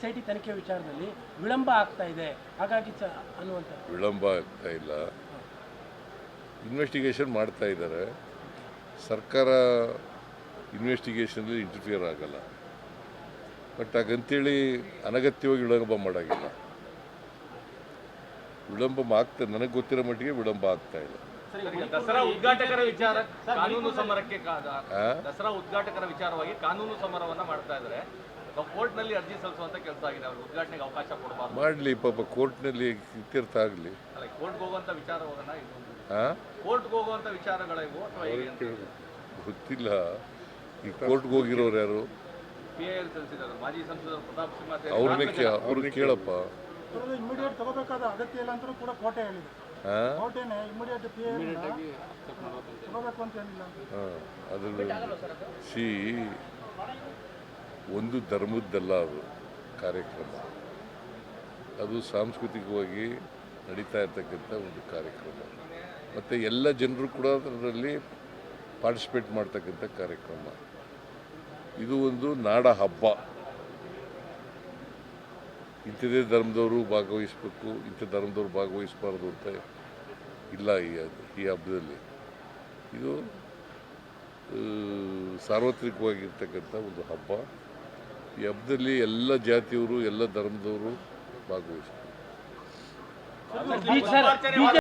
SIT ತನಿಖೆ ವಿಚಾರದಲ್ಲಿ ವಿಳಂಬ ಆಗ್ತಾ ಇದೆ, ಹಾಗಾಗಿ ಅನ್ನುವಂಥ ವಿಳಂಬ ಆಗ್ತಾ ಇಲ್ಲ, ಇನ್ವೆಸ್ಟಿಗೇಷನ್ ಮಾಡ್ತಾ ಇದ್ದಾರೆ. ಸರ್ಕಾರ ಇನ್ವೆಸ್ಟಿಗೇಷನಲ್ಲಿ ಇಂಟರ್ಫಿಯರ್ ಆಗಲ್ಲ, ಬಟ್ ಹಾಗಂತೇಳಿ ಅನಗತ್ಯವಾಗಿ ವಿಳಂಬ ಮಾಡೋಂಗಿಲ್ಲ. ವಿಳಂಬ ಆಗ್ತಾ, ನನಗೆ ಗೊತ್ತಿರೋ ಮಟ್ಟಿಗೆ ವಿಳಂಬ ಆಗ್ತಾ ಇಲ್ಲ. ದಸರಾ ಉದ್ಘಾಟಕರ ವಿಚಾರ ಕಾನೂನು ಸಮರಕ್ಕೆ ದಸರಾ ಉದ್ಘಾಟಕರ ವಿಚಾರವಾಗಿ ಕಾನೂನು ಸಮರವನ್ನ ಮಾಡ್ತಾ ಇದ್ದಾರೆ. ಕೋರ್ಟ್ನಲ್ಲಿ ಅರ್ಜಿ ಸಲ್ಲಿಸುವಂತ ಕೆಲಸ ಆಗಿದೆ, ಅವ್ರಿಗೆ ಉದ್ಘಾಟನೆಗೆ ಅವಕಾಶ ಕೊಡಬಾರ್ದು. ಮಾಡಲಿ ಪಾಪ, ಕೋರ್ಟ್ನಲ್ಲಿ ಇತ್ಯರ್ಥ ಆಗಲಿ. ಕೋರ್ಟ್ಗೆ ಹೋಗುವಂತ ವಿಚಾರ ಹೋಗೋಣ, ಕೋರ್ಟ್ಗೆ ಹೋಗುವಂತ ವಿಚಾರಗಳಿವು ಅಥವಾ ಗೊತ್ತಿಲ್ಲ. ಈ ಕೋರ್ಟ್ಗೆ ಹೋಗಿರೋರು ಯಾರು? PIL ಸಲ್ಲಿಸಿದ್ದಾರೆ ಮಾಜಿ ಸಂಸದರು ಪ್ರತಾಪ್ ಸಿಂಹ. ಅವ್ರನ್ನ ಕೇಳಪ್ಪ. ಇಮಿಡಿಯೇಟ್ ತಗೋಬೇಕಾದ ಅಗತ್ಯ ಇಲ್ಲ ಅಂತ ಕೂಡ ಕೋರ್ಟೇ ಹೇಳಿದೆ. ಕೋರ್ಟೇನೆ ಇಮಿಡಿಯೇಟ್ ತಗೋಬೇಕು ಅಂತ ಏನಿಲ್ಲ. ಒಂದು ಧರ್ಮದ್ದಲ್ಲ ಅದು ಕಾರ್ಯಕ್ರಮ, ಅದು ಸಾಂಸ್ಕೃತಿಕವಾಗಿ ನಡೀತಾ ಇರ್ತಕ್ಕಂಥ ಒಂದು ಕಾರ್ಯಕ್ರಮ. ಮತ್ತು ಎಲ್ಲ ಜನರು ಕೂಡ ಅದರಲ್ಲಿ ಪಾರ್ಟಿಸಿಪೇಟ್ ಮಾಡ್ತಕ್ಕಂಥ ಕಾರ್ಯಕ್ರಮ. ಇದು ಒಂದು ನಾಡ ಹಬ್ಬ. ಇಂಥದೇ ಧರ್ಮದವರು ಭಾಗವಹಿಸಬೇಕು, ಇಂಥ ಧರ್ಮದವರು ಭಾಗವಹಿಸಬಾರ್ದು ಅಂತ ಇಲ್ಲ. ಈ ಹಬ್ಬದಲ್ಲಿ ಇದು ಸಾರ್ವತ್ರಿಕವಾಗಿರ್ತಕ್ಕಂಥ ಒಂದು ಹಬ್ಬ. ಈ ಹಬ್ಬದಲ್ಲಿ ಎಲ್ಲ ಜಾತಿಯವರು, ಎಲ್ಲ ಧರ್ಮದವರು ಭಾಗವಹಿಸಬೇಕು.